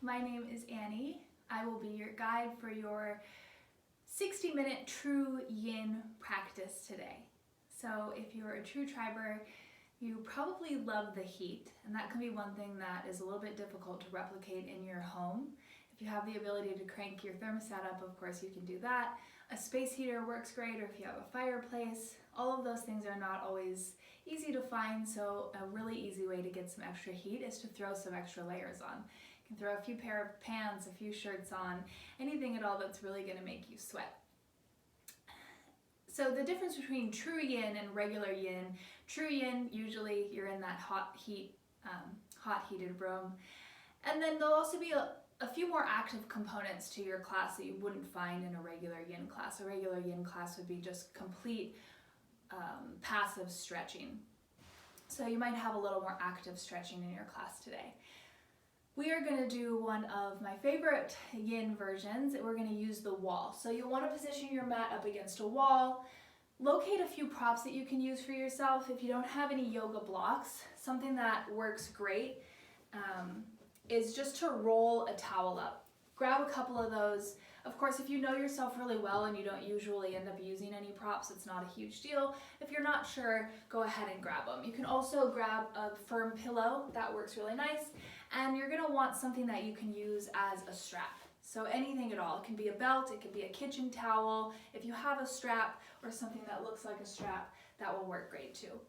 my name is Annie. I will be your guide for your 60-minute TruYin practice today. So if you're a true triber, you probably love the heat, and that can be one thing that is a little bit difficult to replicate in your home. If you have the ability to crank your thermostat up, of course you can do that. A space heater works great, or if you have a fireplace. All of those things are not always easy to find, so a really easy way to get some extra heat is to throw some extra layers on. You can throw a few pair of pants, a few shirts on, anything at all that's really going to make you sweat. So the difference between TruYin and regular yin, TruYin, usually you're in that hot heated room, and then there'll also be a few more active components to your class that you wouldn't find in a regular yin class. A regular yin class would be just complete passive stretching. So you might have a little more active stretching in your class today. We are going to do one of my favorite yin versions. We're going to use the wall. So you'll want to position your mat up against a wall. Locate a few props that you can use for yourself. If you don't have any yoga blocks, something that works great is just to roll a towel up. Grab a couple of those. Of course, if you know yourself really well and you don't usually end up using any props, it's not a huge deal. If you're not sure, go ahead and grab them. You can also grab a firm pillow. That works really nice. And you're going to want something that you can use as a strap. So anything at all. It can be a belt, it can be a kitchen towel. If you have a strap or something that looks like a strap, that will work great too.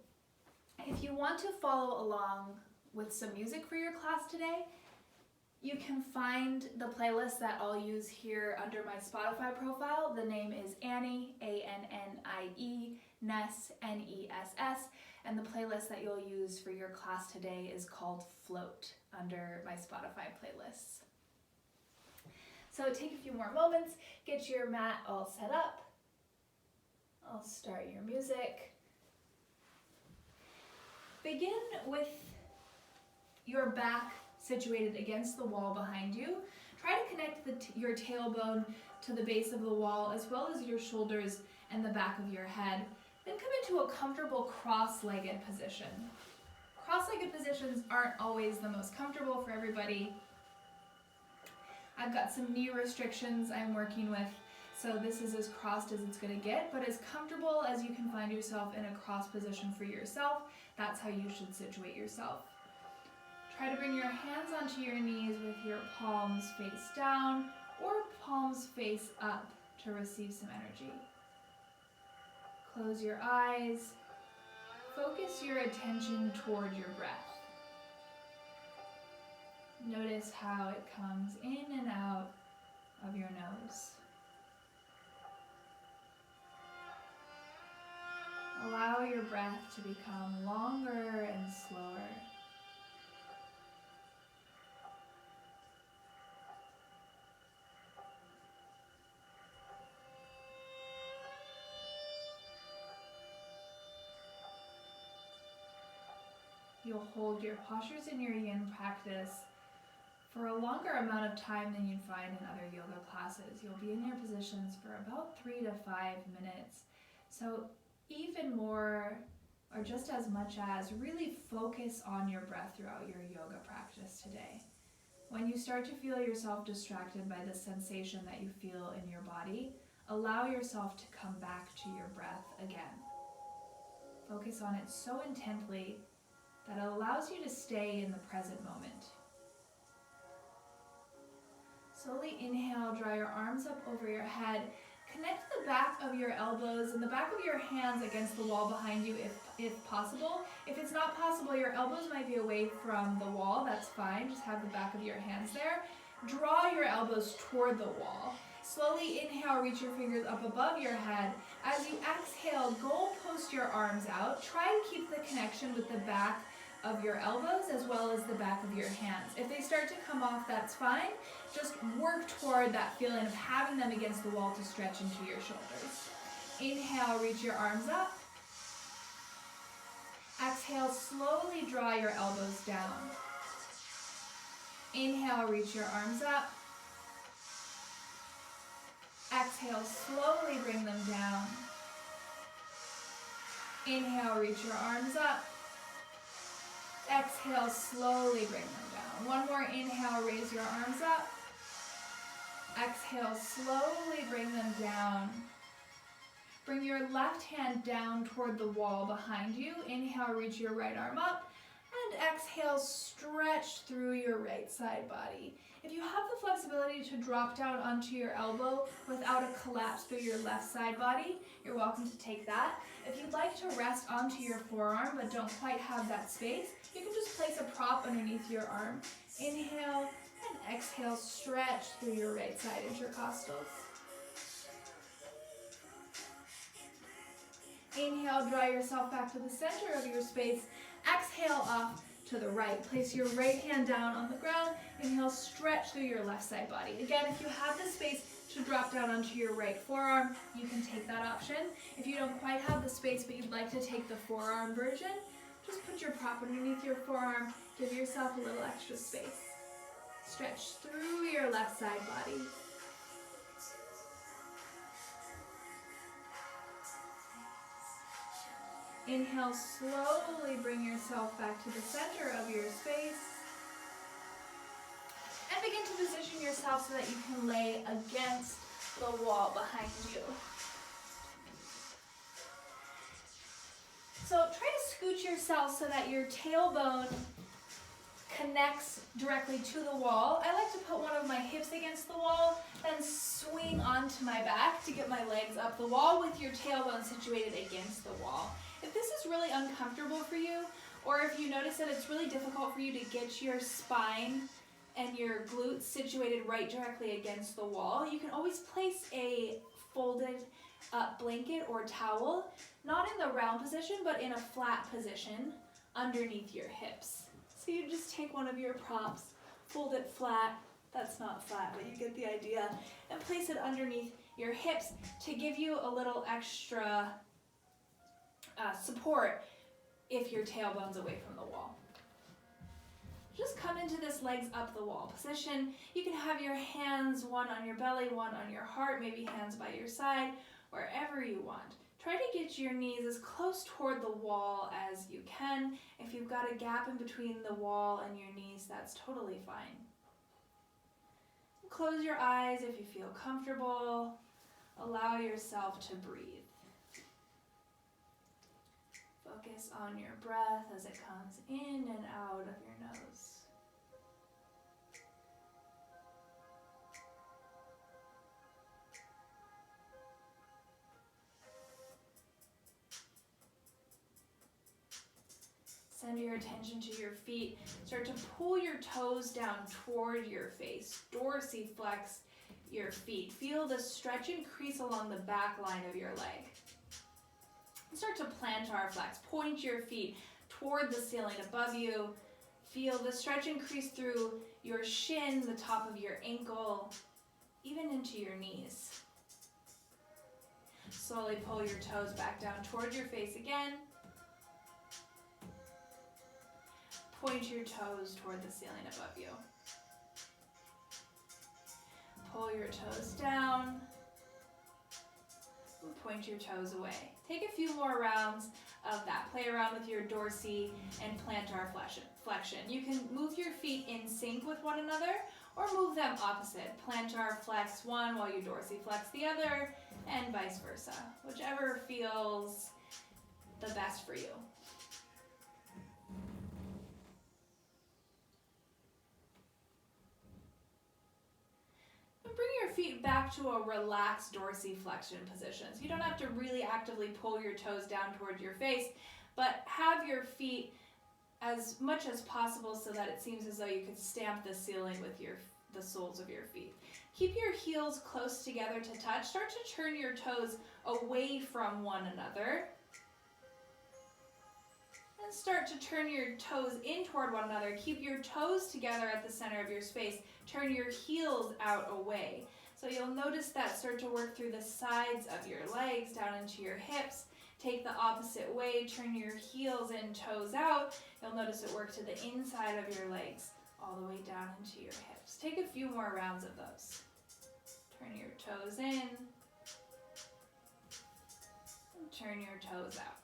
If you want to follow along with some music for your class today, you can find the playlist that I'll use here under my Spotify profile. The name is Annie, A-N-N-I-E, Ness, N-E-S-S, and the playlist that you'll use for your class today is called Float under my Spotify playlists. So take a few more moments, get your mat all set up. I'll start your music. Begin with your back situated against the wall behind you. Try to connect your tailbone to the base of the wall as well as your shoulders and the back of your head. Then come into a comfortable cross-legged position. Cross-legged positions aren't always the most comfortable for everybody. I've got some knee restrictions I'm working with, so this is as crossed as it's going to get, but as comfortable as you can find yourself in a cross position for yourself, that's how you should situate yourself. Try to bring your hands onto your knees with your palms face down or palms face up to receive some energy. Close your eyes. Focus your attention toward your breath. Notice how it comes in and out of your nose. Allow your breath to become longer and slower. You'll hold your postures in your yin practice for a longer amount of time than you'd find in other yoga classes. You'll be in your positions for about 3 to 5 minutes. So even more, or just as much as, really focus on your breath throughout your yoga practice today. When you start to feel yourself distracted by the sensation that you feel in your body, allow yourself to come back to your breath again. Focus on it so intently that it allows you to stay in the present moment. Slowly inhale, draw your arms up over your head. Connect the back of your elbows and the back of your hands against the wall behind you if possible. If it's not possible, your elbows might be away from the wall, that's fine. Just have the back of your hands there. Draw your elbows toward the wall. Slowly inhale, reach your fingers up above your head. As you exhale, goalpost your arms out. Try to keep the connection with the back of your elbows as well as the back of your hands. If they start to come off, that's fine. Just work toward that feeling of having them against the wall to stretch into your shoulders. Inhale, reach your arms up. Exhale, slowly draw your elbows down. Inhale, reach your arms up. Exhale, slowly bring them down. Inhale, reach your arms up. Exhale, slowly bring them down. down. One more inhale, raise your arms up. Exhale, slowly bring them down. Bring your left hand down toward the wall behind you. Inhale, reach your right arm up. And exhale, stretch through your right side body. If you have the flexibility to drop down onto your elbow without a collapse through your left side body, you're welcome to take that. If you'd like to rest onto your forearm but don't quite have that space, you can just place a prop underneath your arm. Inhale and exhale, stretch through your right side intercostals. Inhale, draw yourself back to the center of your space. Exhale off to the right. Place your right hand down on the ground. Inhale, stretch through your left side body. Again, if you have the space to drop down onto your right forearm, you can take that option. If you don't quite have the space but you'd like to take the forearm version, just put your prop underneath your forearm. Give yourself a little extra space. Stretch through your left side body. Inhale, slowly bring yourself back to the center of your space. And begin to position yourself so that you can lay against the wall behind you. So try to scoot yourself so that your tailbone connects directly to the wall. I like to put one of my hips against the wall, then swing onto my back to get my legs up the wall with your tailbone situated against the wall. If this is really uncomfortable for you, or if you notice that it's really difficult for you to get your spine and your glutes situated right directly against the wall, you can always place a folded blanket or towel, not in the round position, but in a flat position underneath your hips. So you just take one of your props, fold it flat, that's not flat, but you get the idea, and place it underneath your hips to give you a little extra support if your tailbone's away from the wall. Just come into this legs up the wall position. You can have your hands, one on your belly, one on your heart, maybe hands by your side, wherever you want. Try to get your knees as close toward the wall as you can. If you've got a gap in between the wall and your knees, that's totally fine. Close your eyes if you feel comfortable. Allow yourself to breathe. Focus on your breath as it comes in and out of your nose. Send your attention to your feet. Start to pull your toes down toward your face. Dorsiflex your feet. Feel the stretch increase along the back line of your leg. Start to plantar flex. Point your feet toward the ceiling above you. Feel the stretch increase through your shin, the top of your ankle, even into your knees. Slowly pull your toes back down toward your face again. Point your toes toward the ceiling above you. Pull your toes down. Point your toes away. Take a few more rounds of that. Play around with your dorsi and plantar flexion. You can move your feet in sync with one another or move them opposite. Plantar flex one while you dorsiflex the other, and vice versa. Whichever feels the best for you. Bring your feet back to a relaxed dorsiflexion position. So you don't have to really actively pull your toes down towards your face, but have your feet as much as possible so that it seems as though you could stamp the ceiling with the soles of your feet. Keep your heels close together to touch. Start to turn your toes away from one another. And start to turn your toes in toward one another. Keep your toes together at the center of your space. Turn your heels out away. So you'll notice that start to work through the sides of your legs down into your hips. Take the opposite way, turn your heels in, toes out. You'll notice it work to the inside of your legs, all the way down into your hips. Take a few more rounds of those. Turn your toes in, and turn your toes out.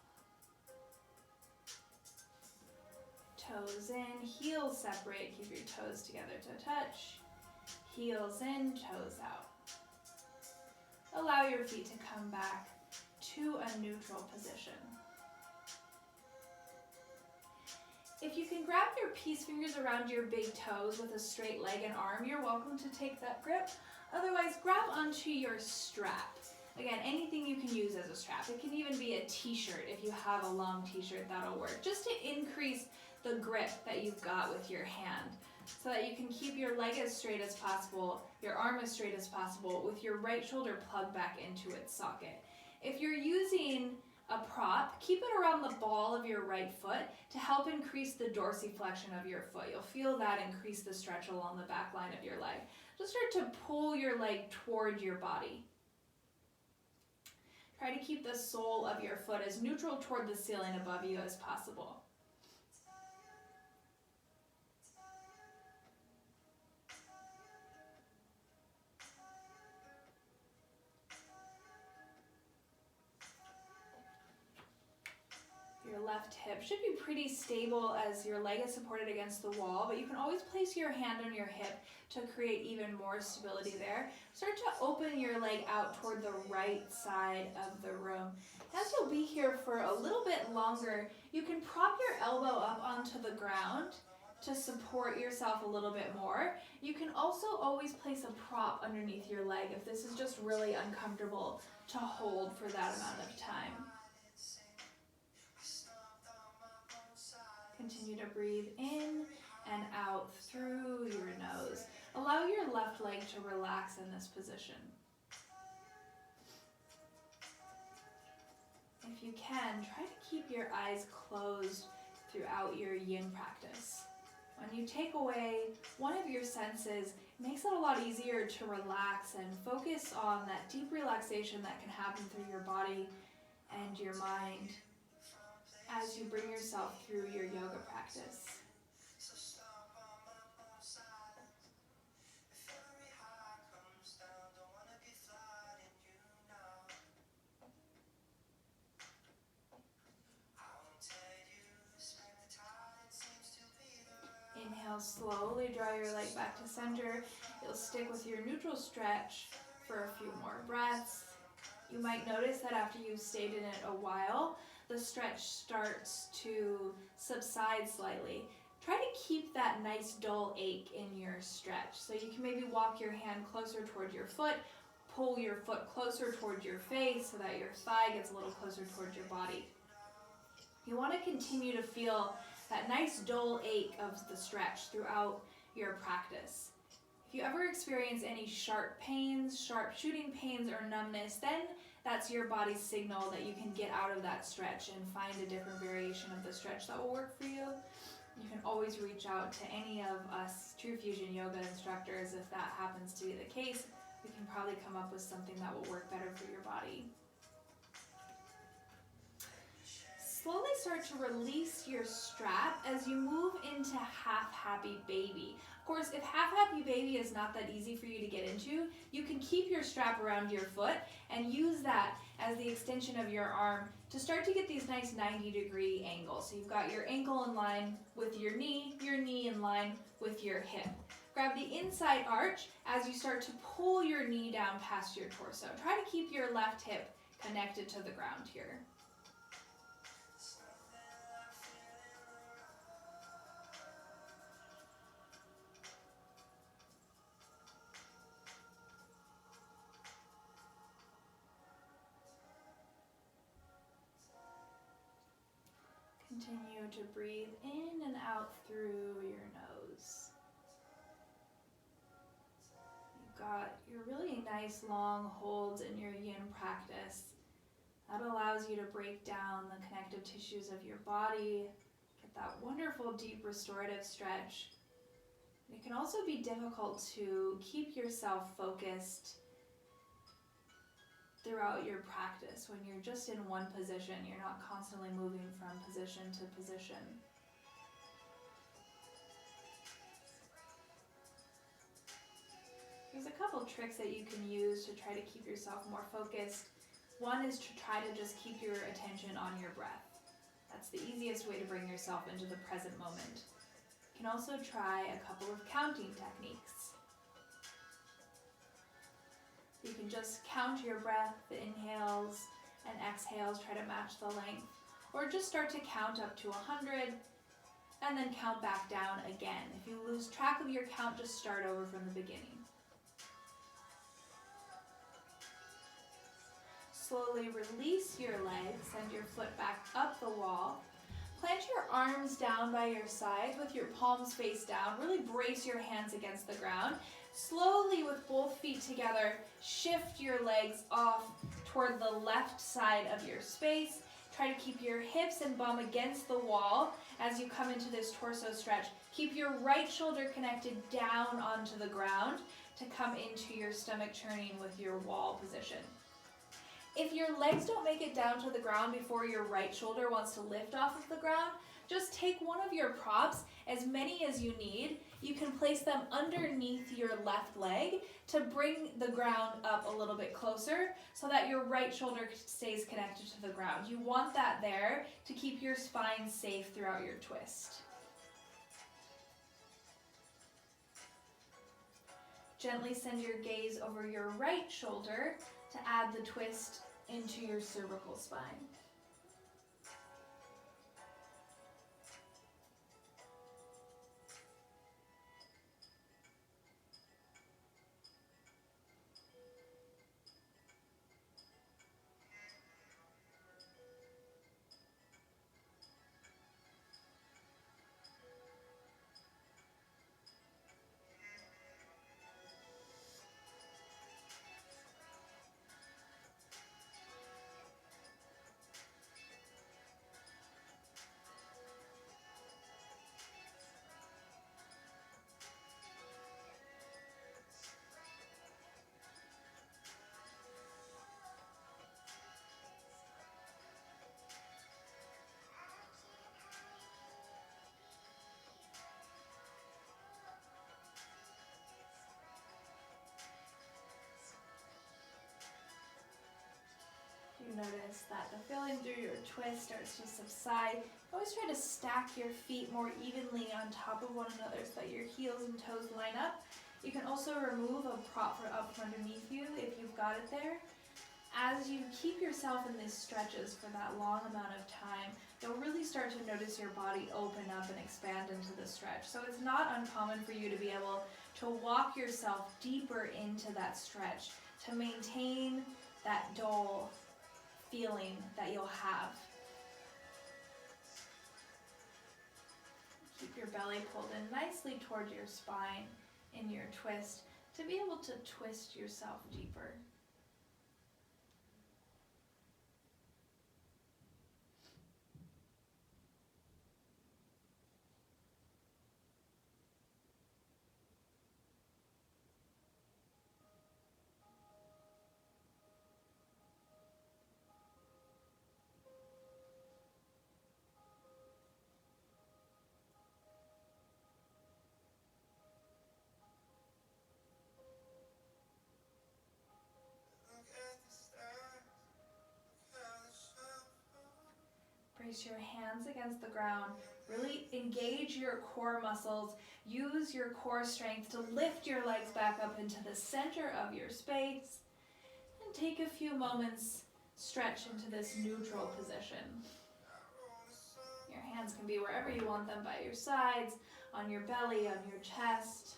toes in, heels separate, keep your toes together to touch, heels in, toes out. Allow your feet to come back to a neutral position. If you can grab your peace fingers around your big toes with a straight leg and arm, you're welcome to take that grip. Otherwise, grab onto your strap. Again, anything you can use as a strap. It can even be a t-shirt if you have a long t-shirt, that'll work. Just to increase the grip that you've got with your hand so that you can keep your leg as straight as possible, your arm as straight as possible, with your right shoulder plugged back into its socket. If you're using a prop, keep it around the ball of your right foot to help increase the dorsiflexion of your foot. You'll feel that increase the stretch along the back line of your leg. Just start to pull your leg toward your body. Try to keep the sole of your foot as neutral toward the ceiling above you as possible. Your left hip should be pretty stable as your leg is supported against the wall, but you can always place your hand on your hip to create even more stability there. Start to open your leg out toward the right side of the room. As you'll be here for a little bit longer, you can prop your elbow up onto the ground to support yourself a little bit more. You can also always place a prop underneath your leg if this is just really uncomfortable to hold for that amount of time. Continue to breathe in and out through your nose. Allow your left leg to relax in this position. If you can, try to keep your eyes closed throughout your yin practice. When you take away one of your senses, it makes it a lot easier to relax and focus on that deep relaxation that can happen through your body and your mind as you bring yourself through your yoga practice. Inhale, slowly draw your leg back to center. You'll stick with your neutral stretch for a few more breaths. You might notice that after you've stayed in it a while, the stretch starts to subside slightly. Try to keep that nice dull ache in your stretch. So you can maybe walk your hand closer toward your foot, pull your foot closer toward your face so that your thigh gets a little closer toward your body. You want to continue to feel that nice dull ache of the stretch throughout your practice. If you ever experience any sharp pains, sharp shooting pains, or numbness, then that's your body's signal that you can get out of that stretch and find a different variation of the stretch that will work for you. You can always reach out to any of us TruFusion yoga instructors if that happens to be the case. We can probably come up with something that will work better for your body. Slowly start to release your strap as you move into half happy baby. Of course, if half happy baby is not that easy for you to get into, you can keep your strap around your foot and use that as the extension of your arm to start to get these nice 90-degree angles. So you've got your ankle in line with your knee in line with your hip. Grab the inside arch as you start to pull your knee down past your torso. Try to keep your left hip connected to the ground here. Continue to breathe in and out through your nose. You've got your really nice long holds in your yin practice. That allows you to break down the connective tissues of your body, get that wonderful deep restorative stretch. It can also be difficult to keep yourself focused throughout your practice when you're just in one position. You're not constantly moving from position to position. There's a couple tricks that you can use to try to keep yourself more focused. One is to try to just keep your attention on your breath. That's the easiest way to bring yourself into the present moment. You can also try a couple of counting techniques. You can just count your breath, the inhales and exhales, try to match the length, or just start to count up to 100 and then count back down again. If you lose track of your count, just start over from the beginning. Slowly release your legs, send your foot back up the wall. Plant your arms down by your sides with your palms face down. Really brace your hands against the ground. Slowly, with both feet together, shift your legs off toward the left side of your space. Try to keep your hips and bum against the wall as you come into this torso stretch. Keep your right shoulder connected down onto the ground to come into your stomach churning with your wall position. If your legs don't make it down to the ground before your right shoulder wants to lift off of the ground, just take one of your props, as many as you need. You can place them underneath your left leg to bring the ground up a little bit closer so that your right shoulder stays connected to the ground. You want that there to keep your spine safe throughout your twist. Gently send your gaze over your right shoulder to add the twist into your cervical spine. You notice that the feeling through your twist starts to subside. Always try to stack your feet more evenly on top of one another so that your heels and toes line up. You can also remove a prop up from underneath you if you've got it there. As you keep yourself in these stretches for that long amount of time, you'll really start to notice your body open up and expand into the stretch. So it's not uncommon for you to be able to walk yourself deeper into that stretch to maintain that dull feeling that you'll have. Keep your belly pulled in nicely toward your spine in your twist to be able to twist yourself deeper. Brace your hands against the ground. Really engage your core muscles. Use your core strength to lift your legs back up into the center of your space. And take a few moments, stretch into this neutral position. Your hands can be wherever you want them, by your sides, on your belly, on your chest.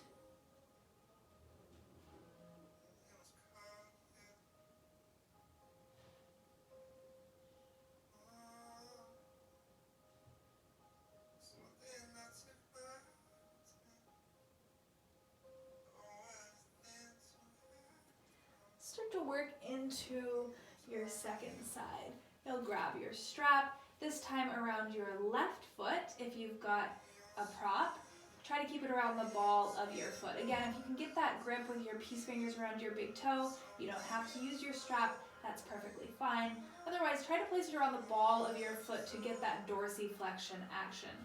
Start to work into your second side. You'll grab your strap, this time around your left foot if you've got a prop. Try to keep it around the ball of your foot. Again, if you can get that grip with your peace fingers around your big toe, you don't have to use your strap, that's perfectly fine. Otherwise, try to place it around the ball of your foot to get that dorsiflexion action.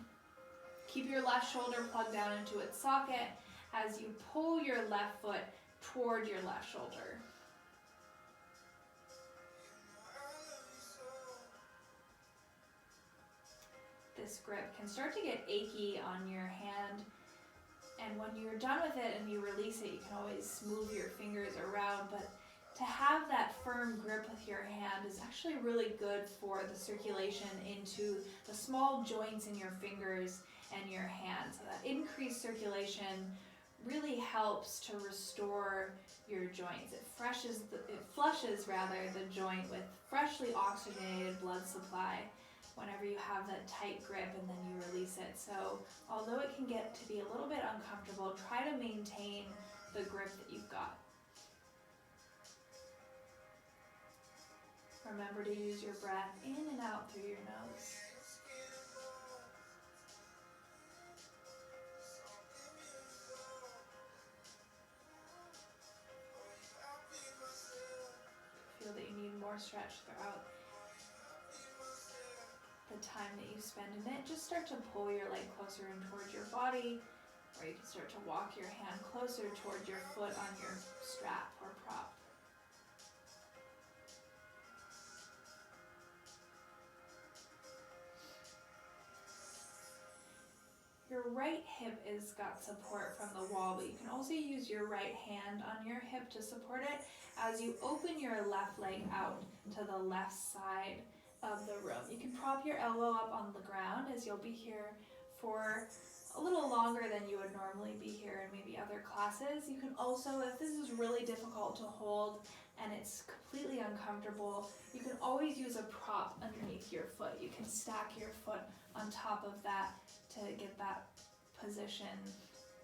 Keep your left shoulder plugged down into its socket as you pull your left foot toward your left shoulder. this grip can start to get achy on your hand. And when you're done with it and you release it, you can always move your fingers around, but to have that firm grip with your hand is actually really good for the circulation into the small joints in your fingers and your hand. So that increased circulation really helps to restore your joints. It flushes the joint with freshly oxygenated blood supply whenever you have that tight grip and then you release it. So although it can get to be a little bit uncomfortable, try to maintain the grip that you've got. Remember to use your breath in and out through your nose. Feel that you need more stretch throughout the time that you spend in it. Just start to pull your leg closer in towards your body, or you can start to walk your hand closer towards your foot on your strap or prop. Your right hip has got support from the wall, but you can also use your right hand on your hip to support it as you open your left leg out to the left side of the room. You can prop your elbow up on the ground as you'll be here for a little longer than you would normally be here in maybe other classes. You can also, if this is really difficult to hold and it's completely uncomfortable, you can always use a prop underneath your foot. You can stack your foot on top of that to get that position,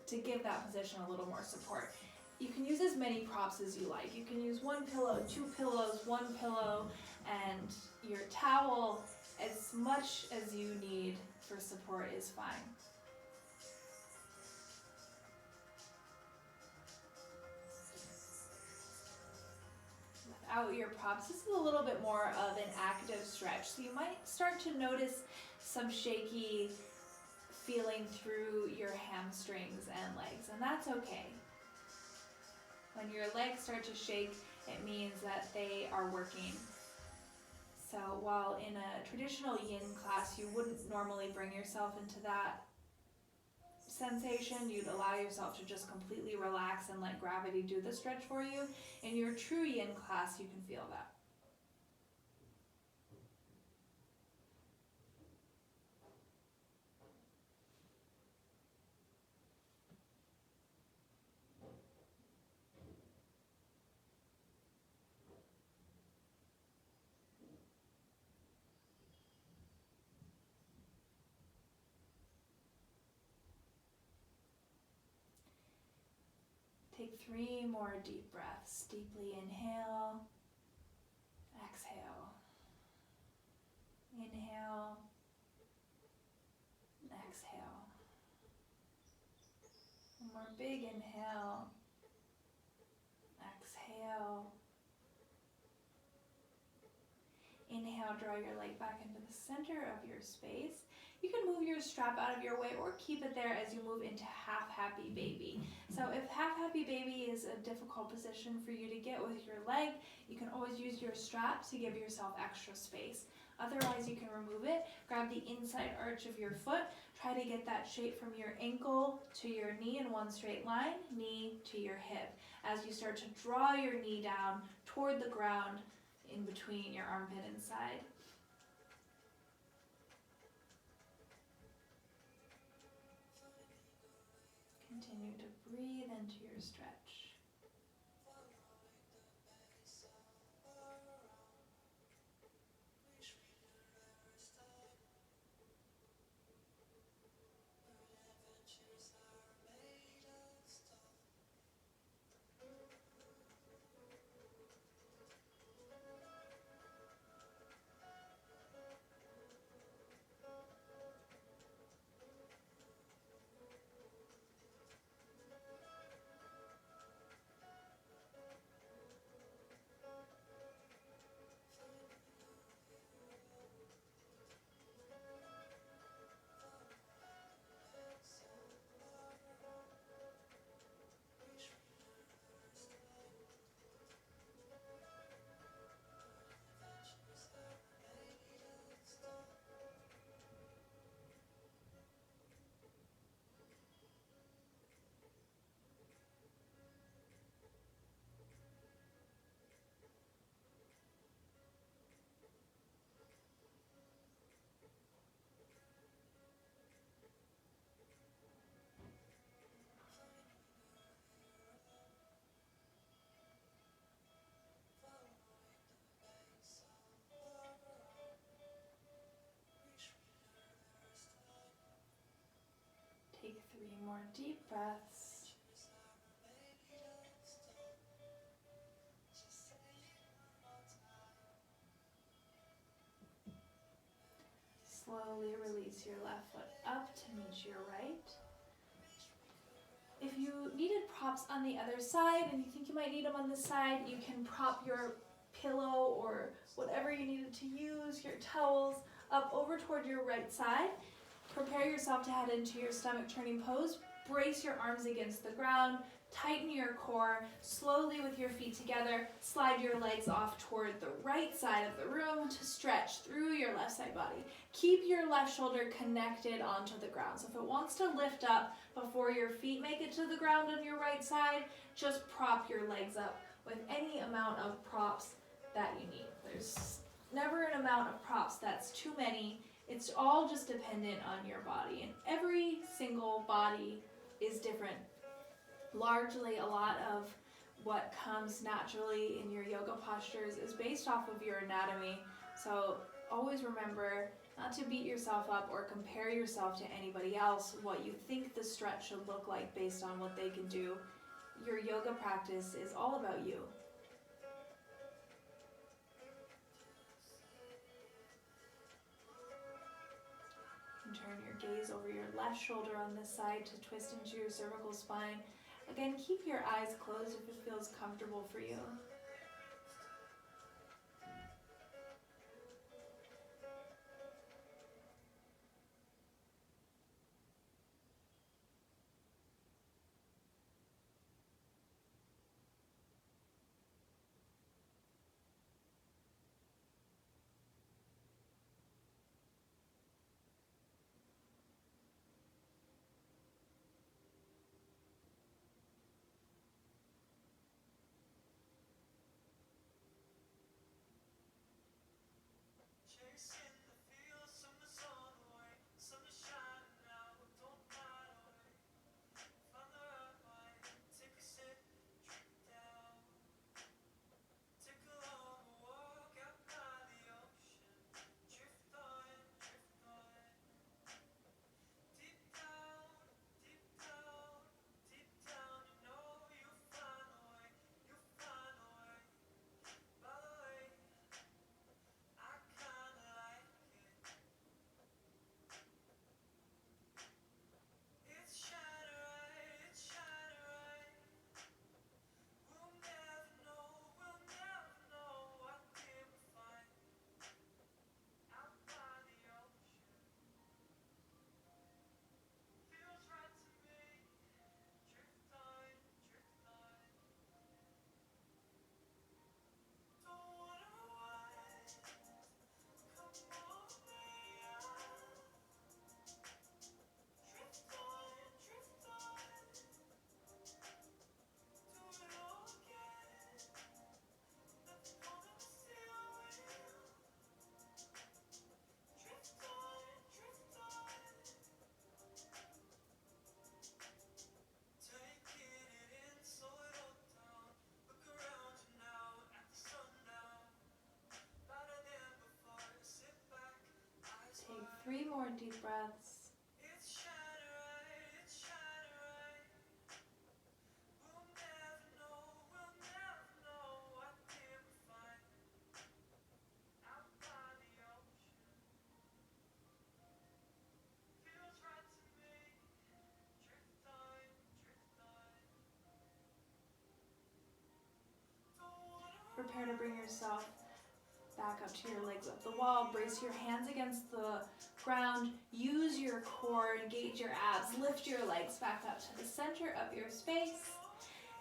to give that position a little more support. You can use as many props as you like. You can use one pillow, two pillows, one pillow, and your towel. As much as you need for support is fine. Without your props, this is a little bit more of an active stretch. So you might start to notice some shaky feeling through your hamstrings and legs, and that's okay. When your legs start to shake, it means that they are working. So while in a traditional yin class, you wouldn't normally bring yourself into that sensation, you'd allow yourself to just completely relax and let gravity do the stretch for you. In your TruYin class, you can feel that. Take 3 more deep breaths. Deeply inhale, exhale. Inhale, exhale. One more big inhale, exhale. Inhale, draw your leg back into the center of your space. You can move your strap out of your way or keep it there as you move into half happy baby. So if half happy baby is a difficult position for you to get with your leg, you can always use your strap to give yourself extra space. Otherwise, you can remove it, grab the inside arch of your foot, try to get that shape from your ankle to your knee in one straight line, knee to your hip. As you start to draw your knee down toward the ground in between your armpit and side. Continue to breathe into your stretch. deep breaths. Slowly release your left foot up to meet your right. If you needed props on the other side and you think you might need them on this side, you can prop your pillow or whatever you needed to use, your towels, up over toward your right side. Prepare yourself to head into your stomach turning pose. Brace your arms against the ground. Tighten your core. Slowly with your feet together, slide your legs off toward the right side of the room to stretch through your left side body. Keep your left shoulder connected onto the ground. So if it wants to lift up before your feet make it to the ground on your right side, just prop your legs up with any amount of props that you need. There's never an amount of props that's too many. It's all just dependent on your body, and every single body is different. Largely, a lot of what comes naturally in your yoga postures is based off of your anatomy. So always remember not to beat yourself up or compare yourself to anybody else, what you think the stretch should look like based on what they can do. Your yoga practice is all about you. And turn your gaze over your left shoulder on this side to twist into your cervical spine. Again, keep your eyes closed if it feels comfortable for you. Take 3 more deep breaths. Prepare to bring yourself back up to your legs up the wall. Brace your hands against the ground. Use your core, engage your abs. Lift your legs back up to the center of your space.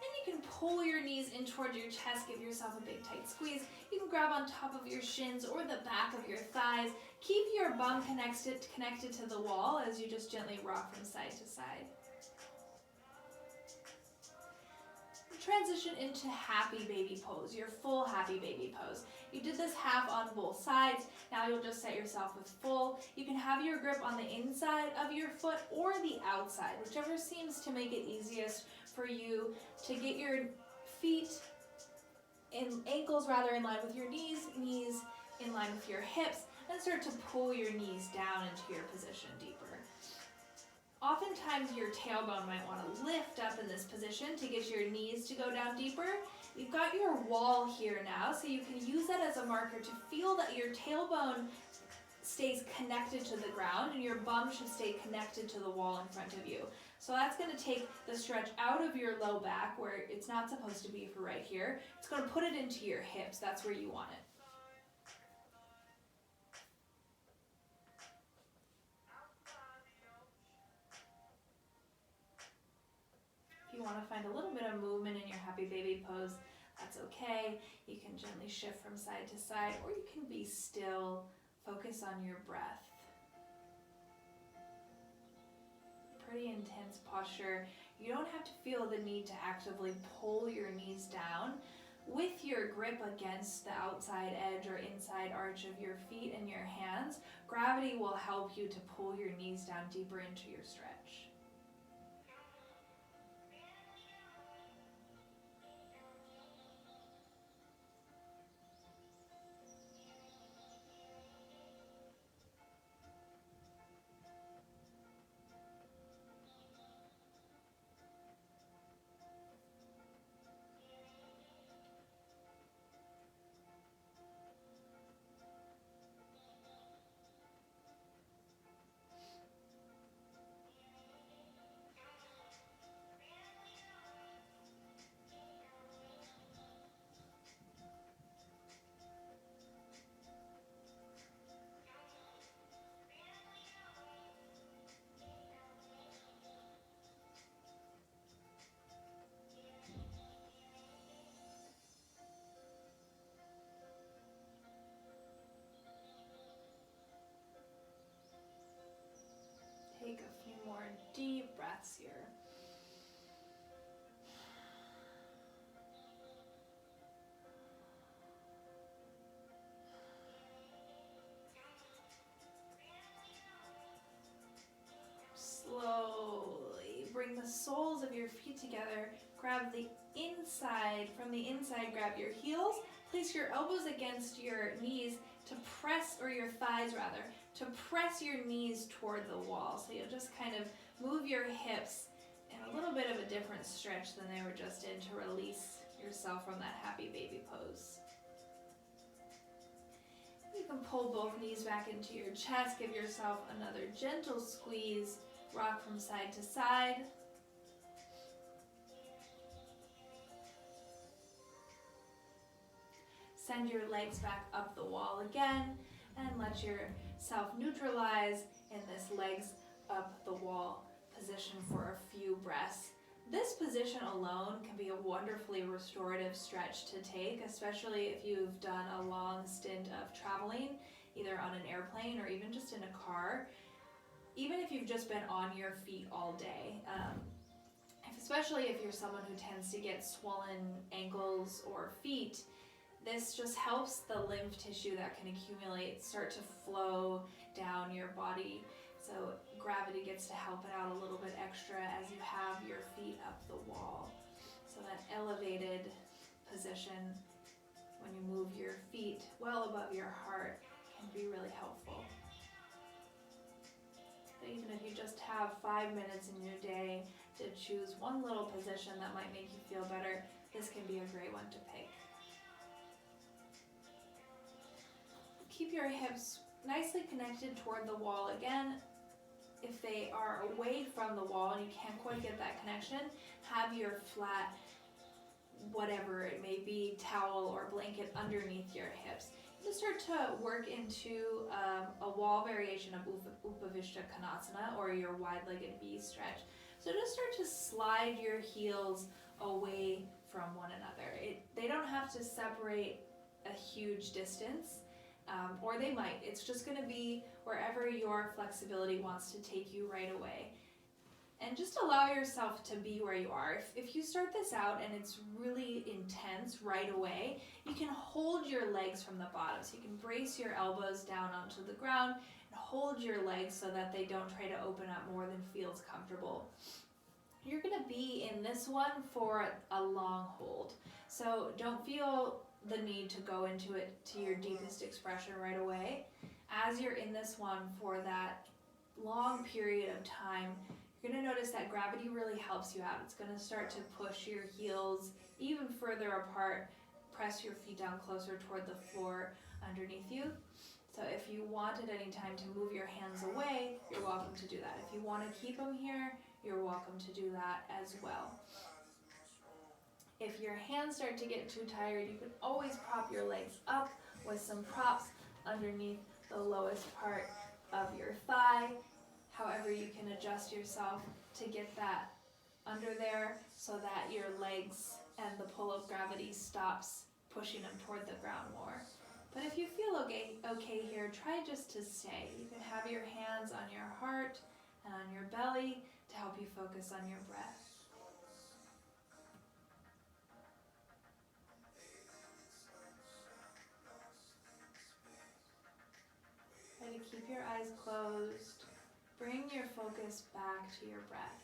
And you can pull your knees in towards your chest. Give yourself a big tight squeeze. You can grab on top of your shins or the back of your thighs. Keep your bum connected to the wall as you just gently rock from side to side. Transition into happy baby pose, your full happy baby pose. You did this half on both sides. Now you'll just set yourself with full. You can have your grip on the inside of your foot or the outside, whichever seems to make it easiest for you to get your feet and ankles rather in line with your knees in line with your hips, and start to pull your knees down into your position deeper. Oftentimes your tailbone might want to lift up in this position to get your knees to go down deeper. You've got your wall here now, so you can use that as a marker to feel that your tailbone stays connected to the ground and your bum should stay connected to the wall in front of you. So that's going to take the stretch out of your low back where it's not supposed to be for right here. It's going to put it into your hips. That's where you want it. If you want to find a little bit of movement in your happy baby pose, that's okay. You can gently shift from side to side, or you can be still, focus on your breath. Pretty intense posture. You don't have to feel the need to actively pull your knees down. With your grip against the outside edge or inside arch of your feet and your hands, gravity will help you to pull your knees down deeper into your stretch. Take a few more deep breaths here. Slowly bring the soles of your feet together. Grab the inside. From the inside, grab your heels. Place your elbows against your knees to press, or your thighs rather, to press your knees toward the wall. So you'll just kind of move your hips in a little bit of a different stretch than they were just in to release yourself from that happy baby pose. You can pull both knees back into your chest, give yourself another gentle squeeze, rock from side to side. Send your legs back up the wall again and let yourself neutralize in this legs up the wall position for a few breaths. This position alone can be a wonderfully restorative stretch to take, especially if you've done a long stint of traveling, either on an airplane or even just in a car. Even if you've just been on your feet all day, especially if you're someone who tends to get swollen ankles or feet, this just helps the lymph tissue that can accumulate start to flow down your body. So gravity gets to help it out a little bit extra as you have your feet up the wall. So that elevated position when you move your feet well above your heart can be really helpful. But even if you just have 5 minutes in your day to choose one little position that might make you feel better, this can be a great one to pick. Keep your hips nicely connected toward the wall again. If they are away from the wall and you can't quite get that connection, have your flat, whatever it may be, towel or blanket underneath your hips. Just start to work into a wall variation of Upavishta Konasana, or your wide-legged V stretch. So just start to slide your heels away from one another. They don't have to separate a huge distance. Or they might. It's just going to be wherever your flexibility wants to take you right away. And just allow yourself to be where you are. If you start this out and it's really intense right away, you can hold your legs from the bottom. So you can brace your elbows down onto the ground and hold your legs so that they don't try to open up more than feels comfortable. You're going to be in this one for a long hold. So don't feel the need to go into it to your deepest expression right away. As you're in this one for that long period of time, you're going to notice that gravity really helps you out. It's going to start to push your heels even further apart, press your feet down closer toward the floor underneath you. So if you want at any time to move your hands away, you're welcome to do that. If you want to keep them here, you're welcome to do that as well. If your hands start to get too tired, you can always prop your legs up with some props underneath the lowest part of your thigh. However, you can adjust yourself to get that under there so that your legs and the pull of gravity stops pushing them toward the ground more. But if you feel okay here, try just to stay. You can have your hands on your heart and on your belly to help you focus on your breath. Try to keep your eyes closed. Bring your focus back to your breath.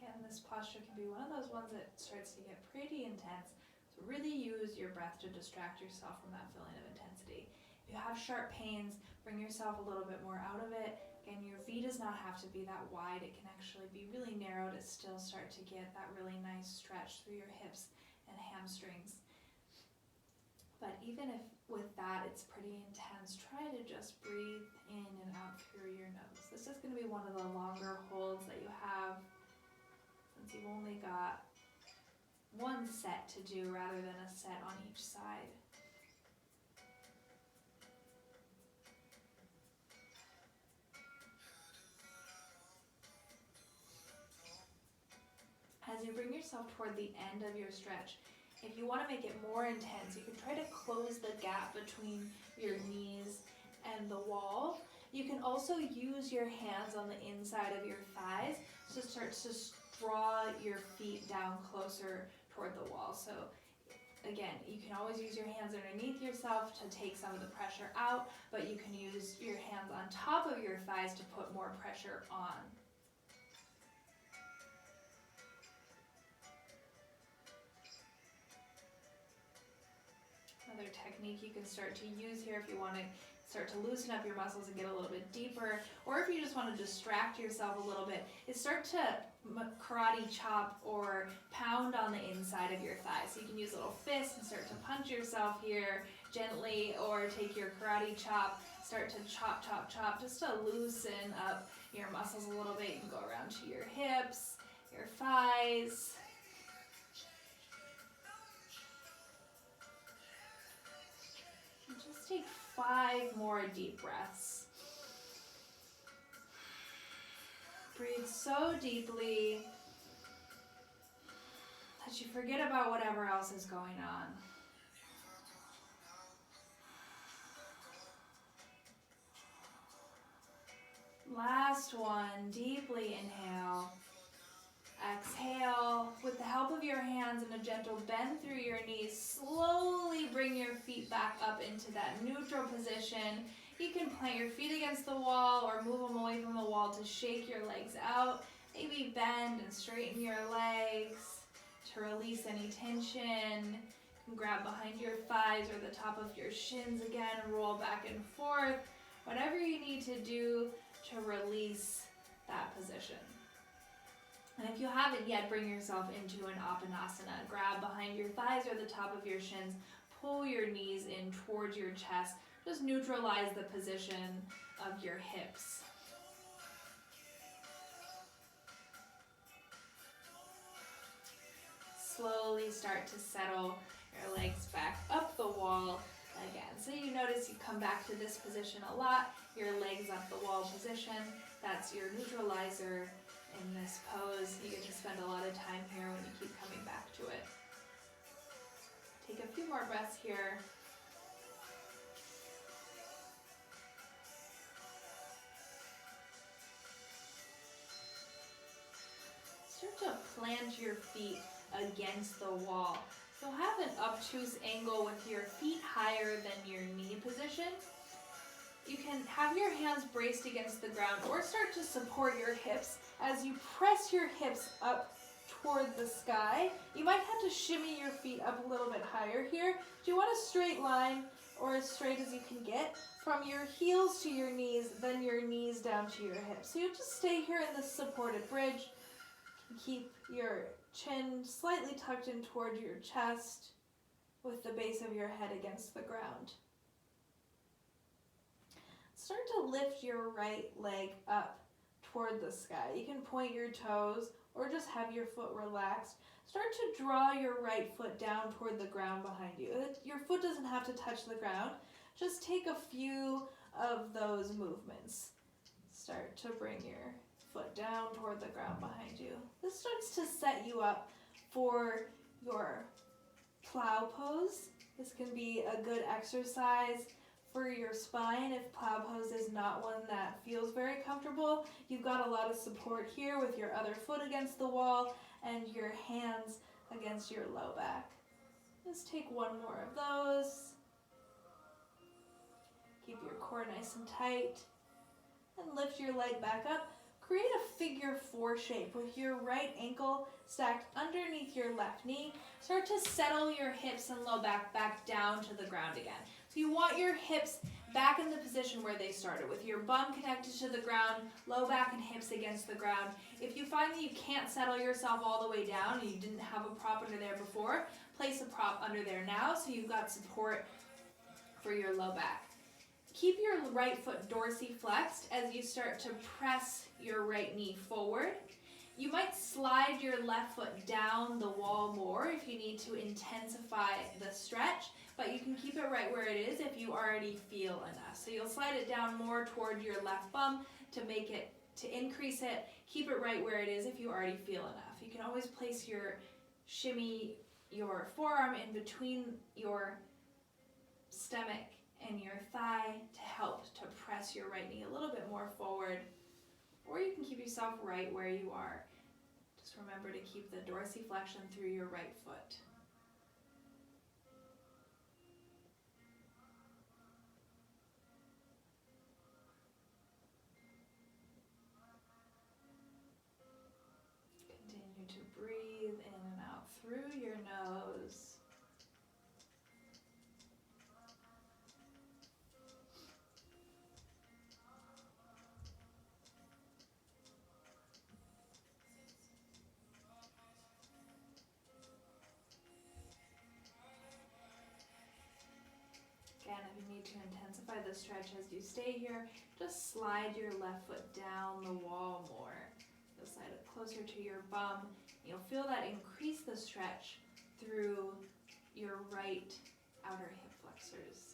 Again, this posture can be one of those ones that starts to get pretty intense. So really use your breath to distract yourself from that feeling of intensity. If you have sharp pains, bring yourself a little bit more out of it. Again, your V does not have to be that wide. It can actually be really narrow to still start to get that really nice stretch through your hips and hamstrings. But even if with that it's pretty intense, try to just breathe in and out through your nose. This is going to be one of the longer holds that you have, since you've only got one set to do rather than a set on each side. As you bring yourself toward the end of your stretch, if you want to make it more intense, you can try to close the gap between your knees and the wall. You can also use your hands on the inside of your thighs to start to draw your feet down closer toward the wall. So again, you can always use your hands underneath yourself to take some of the pressure out, but you can use your hands on top of your thighs to put more pressure on. Another technique you can start to use here if you want to start to loosen up your muscles and get a little bit deeper, or if you just want to distract yourself a little bit, is start to karate chop or pound on the inside of your thighs. So you can use little fists and start to punch yourself here gently, or take your karate chop, start to chop, chop, chop, just to loosen up your muscles a little bit. You can go around to your hips, your thighs. Just take 5 more deep breaths. Breathe so deeply that you forget about whatever else is going on. Last one, deeply inhale. Exhale. With the help of your hands and a gentle bend through your knees, slowly bring your feet back up into that neutral position. You can plant your feet against the wall or move them away from the wall to shake your legs out. Maybe bend and straighten your legs to release any tension. You can grab behind your thighs or the top of your shins again, roll back and forth. Whatever you need to do to release that position. And if you haven't yet, bring yourself into an Apanasana. Grab behind your thighs or the top of your shins. Pull your knees in towards your chest. Just neutralize the position of your hips. Slowly start to settle your legs back up the wall again. So you notice you come back to this position a lot. Your legs up the wall position. That's your neutralizer. In this pose, you get to spend a lot of time here when you keep coming back to it. Take a few more breaths here. Start to plant your feet against the wall. So have an obtuse angle with your feet higher than your knee position. You can have your hands braced against the ground or start to support your hips. As you press your hips up toward the sky, you might have to shimmy your feet up a little bit higher here. Do you want a straight line or as straight as you can get from your heels to your knees, then your knees down to your hips. So you just stay here in this supported bridge. Keep your chin slightly tucked in toward your chest with the base of your head against the ground. Start to lift your right leg up toward the sky. You can point your toes or just have your foot relaxed. Start to draw your right foot down toward the ground behind you. Your foot doesn't have to touch the ground. Just take a few of those movements. Start to bring your foot down toward the ground behind you. This starts to set you up for your plow pose. This can be a good exercise for your spine if plow pose is not one that feels very comfortable. You've got a lot of support here with your other foot against the wall and your hands against your low back. Just take one more of those. Keep your core nice and tight and lift your leg back up. Create a figure 4 shape with your right ankle stacked underneath your left knee. Start to settle your hips and low back down to the ground again. So you want your hips back in the position where they started, with your bum connected to the ground, low back and hips against the ground. If you find that you can't settle yourself all the way down and you didn't have a prop under there before, place a prop under there now so you've got support for your low back. Keep your right foot dorsiflexed as you start to press your right knee forward. You might slide your left foot down the wall more if you need to intensify the stretch, but you can keep it right where it is if you already feel enough. So you'll slide it down more toward your left bum to increase it. Keep it right where it is if you already feel enough. You can always place shimmy your forearm in between your stomach and your thigh to help to press your right knee a little bit more forward, or you can keep yourself right where you are. Just remember to keep the dorsiflexion through your right foot. Continue to breathe in and out through your nose. Again, if you need to intensify the stretch as you stay here, just slide your left foot down the wall more. You'll slide it closer to your bum. You'll feel that increase the stretch through your right outer hip flexors.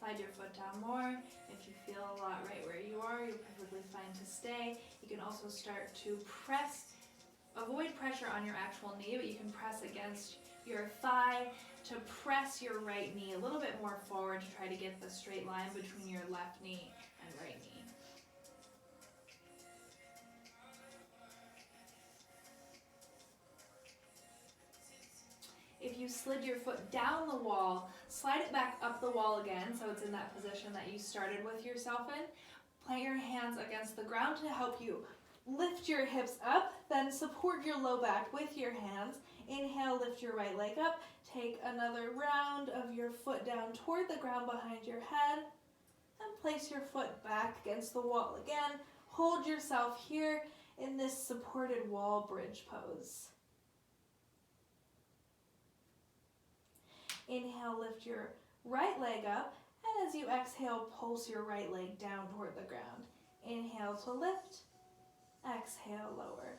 slide your foot down more. If you feel a lot right where you are, you're perfectly fine to stay. You can also start to press, avoid pressure on your actual knee, but you can press against your thigh to press your right knee a little bit more forward to try to get the straight line between your left knee and right knee. If you slid your foot down the wall, slide it back up the wall again so it's in that position that you started with yourself in. Plant your hands against the ground to help you lift your hips up, then support your low back with your hands. Inhale, lift your right leg up. Take another round of your foot down toward the ground behind your head. And place your foot back against the wall again. Hold yourself here in this supported wall bridge pose. Inhale, lift your right leg up, and as you exhale, pulse your right leg down toward the ground. Inhale to lift, exhale, lower.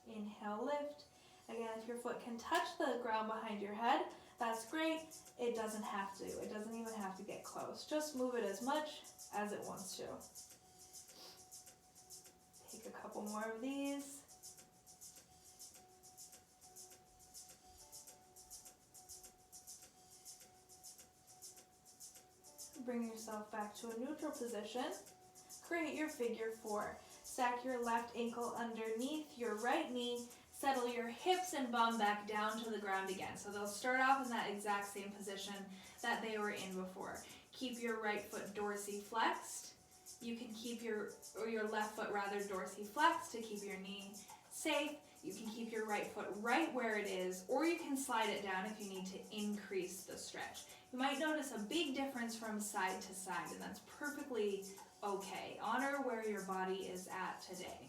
Inhale, lift. Again, if your foot can touch the ground behind your head, that's great. It doesn't have to. It doesn't even have to get close. Just move it as much as it wants to. Take a couple more of these. Bring yourself back to a neutral position. Create your figure four. Stack your left ankle underneath your right knee. Settle your hips and bum back down to the ground again. So they'll start off in that exact same position that they were in before. Keep your right foot dorsiflexed. You can keep your left foot rather dorsiflexed to keep your knee safe. You can keep your right foot right where it is, or you can slide it down if you need to increase the stretch. You might notice a big difference from side to side, and that's perfectly okay. Honor where your body is at today.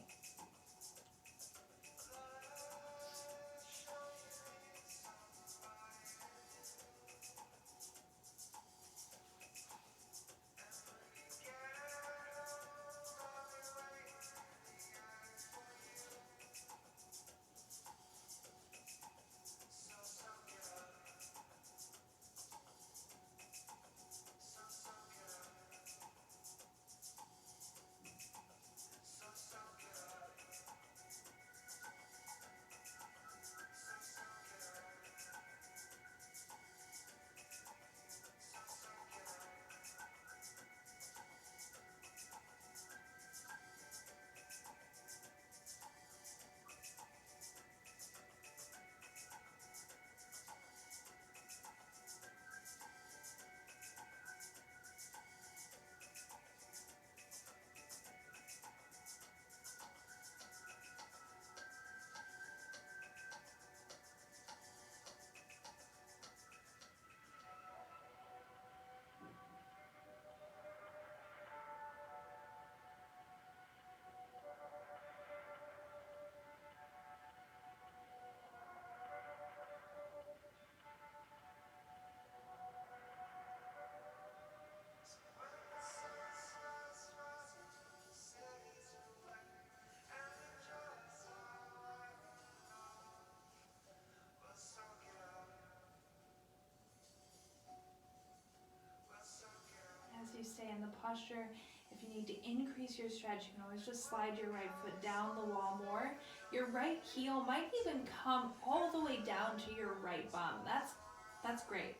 As you stay in the posture, if you need to increase your stretch, you can always just slide your right foot down the wall more. Your right heel might even come all the way down to your right bum. That's great.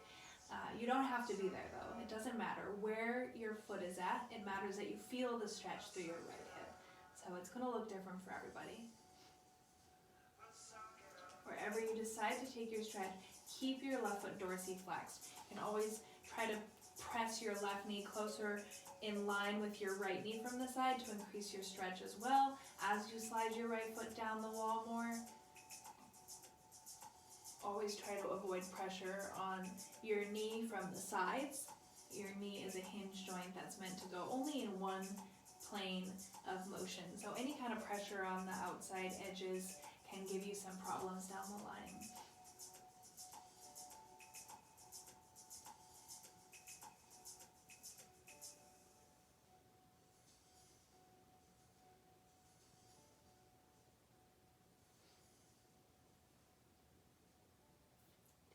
You don't have to be there though. It doesn't matter where your foot is at. It matters that you feel the stretch through your right hip. So it's going to look different for everybody. Wherever you decide to take your stretch, keep your left foot dorsiflexed. You can always try to press your left knee closer in line with your right knee from the side to increase your stretch as well as you slide your right foot down the wall more. Always try to avoid pressure on your knee from the sides. Your knee is a hinge joint that's meant to go only in one plane of motion. So any kind of pressure on the outside edges can give you some problems down the line.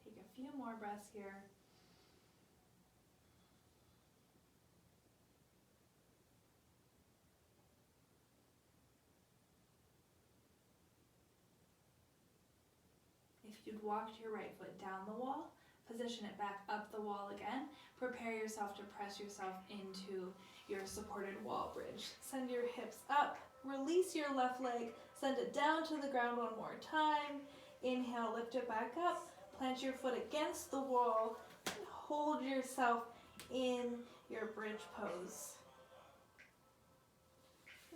Take a few more breaths here. you'd walked your right foot down the wall, position it back up the wall again. Prepare yourself to press yourself into your supported wall bridge. Send your hips up, release your left leg, send it down to the ground one more time. Inhale, lift it back up, plant your foot against the wall, and hold yourself in your bridge pose.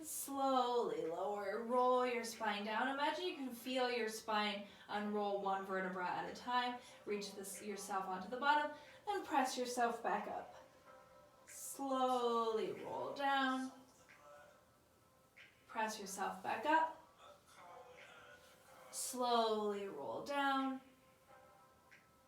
Slowly lower, roll your spine down. Imagine you can feel your spine unroll one vertebra at a time. Reach yourself onto the bottom and press yourself back up. Slowly roll down. Press yourself back up. Slowly roll down.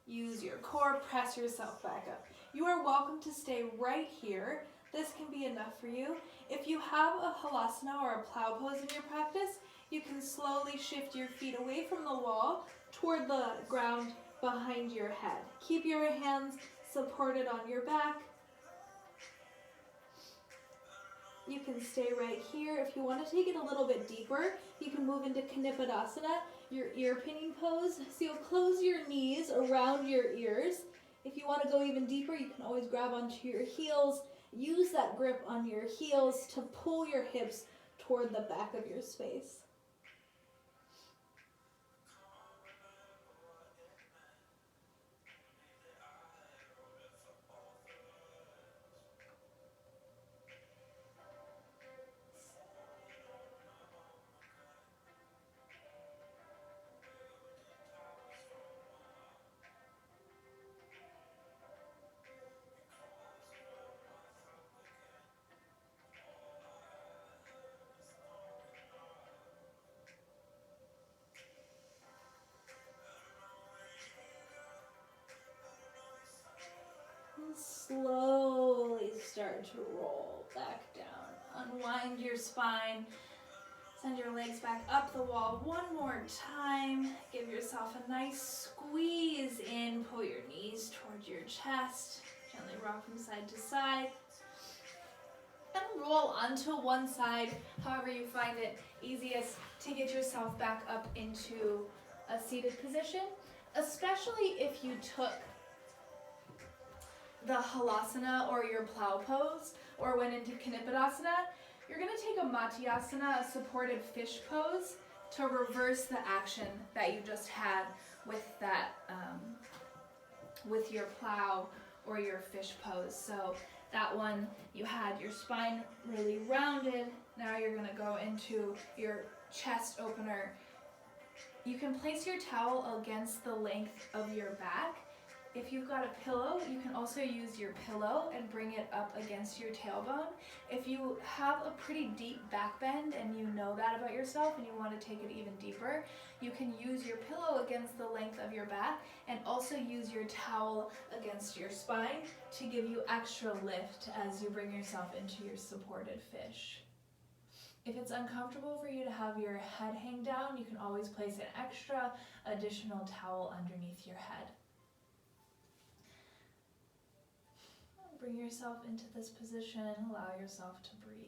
Use your core, press yourself back up. You are welcome to stay right here. This can be enough for you. If you have a halasana or a plow pose in your practice, you can slowly shift your feet away from the wall toward the ground behind your head. Keep your hands supported on your back. You can stay right here. If you want to take it a little bit deeper, you can move into Kanipadasana, your ear pinning pose. So you'll close your knees around your ears. If you want to go even deeper, you can always grab onto your heels. Use that grip on your heels to pull your hips toward the back of your space. Slowly start to roll back down. Unwind your spine. Send your legs back up the wall one more time. Give yourself a nice squeeze in. Pull your knees towards your chest. Gently rock from side to side. And roll onto one side, however you find it easiest to get yourself back up into a seated position, especially if you took the halasana or your plow pose or went into Kanipadasana. You're going to take a Matyasana, a supported fish pose, to reverse the action that you just had with that, with your plow or your fish pose. So that one, you had your spine really rounded. Now you're going to go into your chest opener. You can place your towel against the length of your back. If you've got a pillow, you can also use your pillow and bring it up against your tailbone. If you have a pretty deep back bend and you know that about yourself and you want to take it even deeper, you can use your pillow against the length of your back and also use your towel against your spine to give you extra lift as you bring yourself into your supported fish. If it's uncomfortable for you to have your head hang down, you can always place an extra additional towel underneath your head. Bring yourself into this position, allow yourself to breathe.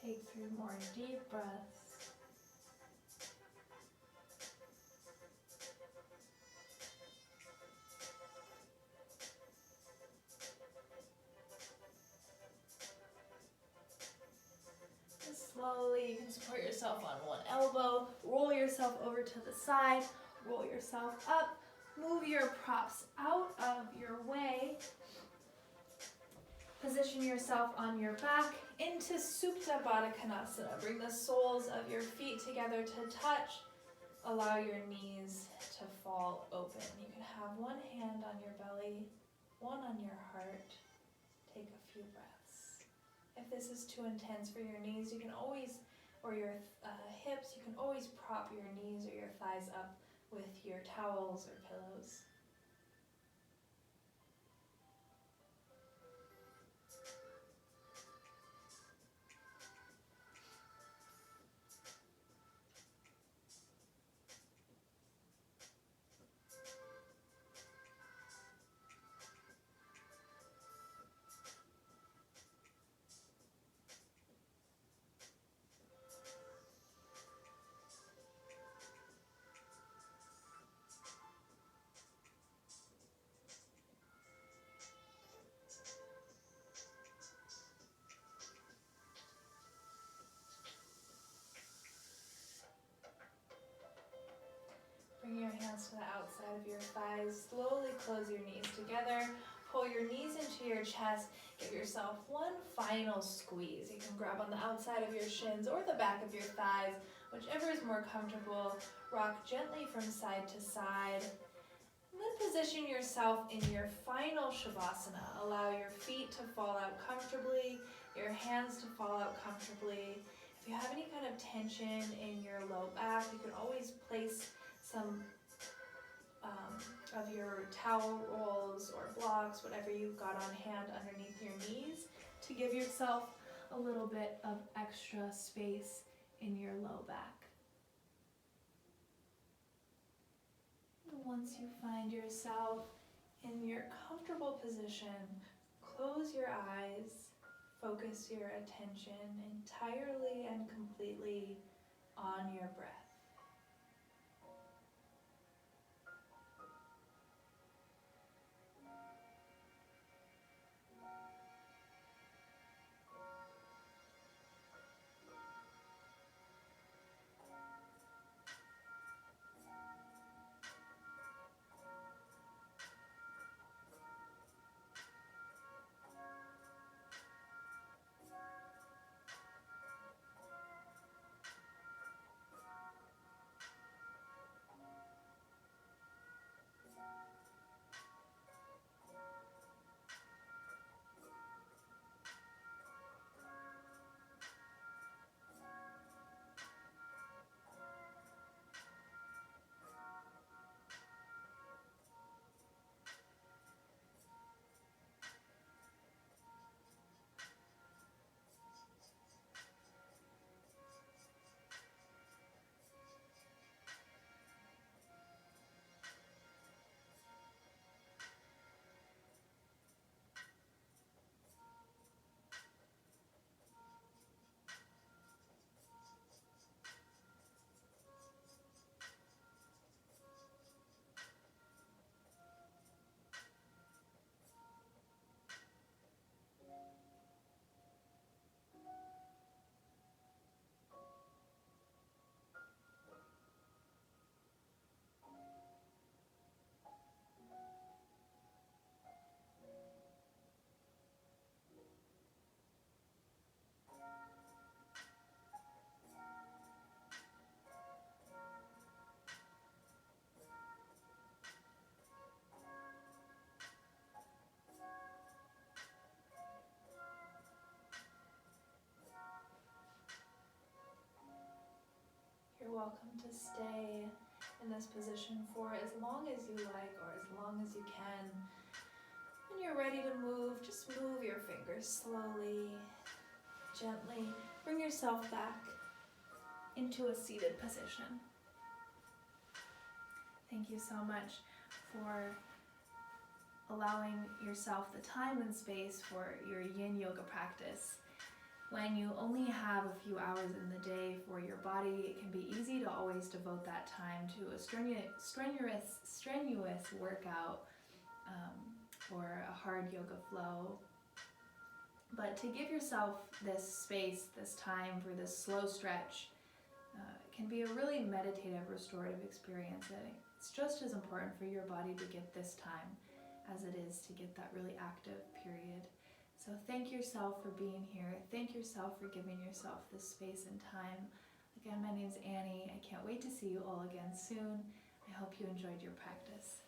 Take 3 more deep breaths. And slowly, you can support yourself on one elbow, roll yourself over to the side, roll yourself up, move your props out of your way. Position yourself on your back into Supta Baddha Konasana. Bring the soles of your feet together to touch. Allow your knees to fall open. You can have one hand on your belly, one on your heart. Take a few breaths. If this is too intense for your knees, you can always, or your hips, you can always prop your knees or your thighs up with your towels or pillows. Bring your hands to the outside of your thighs. Slowly close your knees together. Pull your knees into your chest. Give yourself one final squeeze. You can grab on the outside of your shins or the back of your thighs, whichever is more comfortable. Rock gently from side to side. And then position yourself in your final Shavasana. Allow your feet to fall out comfortably, your hands to fall out comfortably. If you have any kind of tension in your low back, you can always place some of your towel rolls or blocks, whatever you've got on hand underneath your knees, to give yourself a little bit of extra space in your low back. And once you find yourself in your comfortable position, close your eyes, focus your attention entirely and completely on your breath. You're welcome to stay in this position for as long as you like or as long as you can. When you're ready to move, just move your fingers slowly, gently. Bring yourself back into a seated position. Thank you so much for allowing yourself the time and space for your yin yoga practice. When you only have a few hours in the day for your body, it can be easy to always devote that time to a strenuous workout or a hard yoga flow. But to give yourself this space, this time for this slow stretch, can be a really meditative, restorative experience. It's just as important for your body to get this time as it is to get that really active period. So thank yourself for being here. Thank yourself for giving yourself this space and time. Again, my name's Annie. I can't wait to see you all again soon. I hope you enjoyed your practice.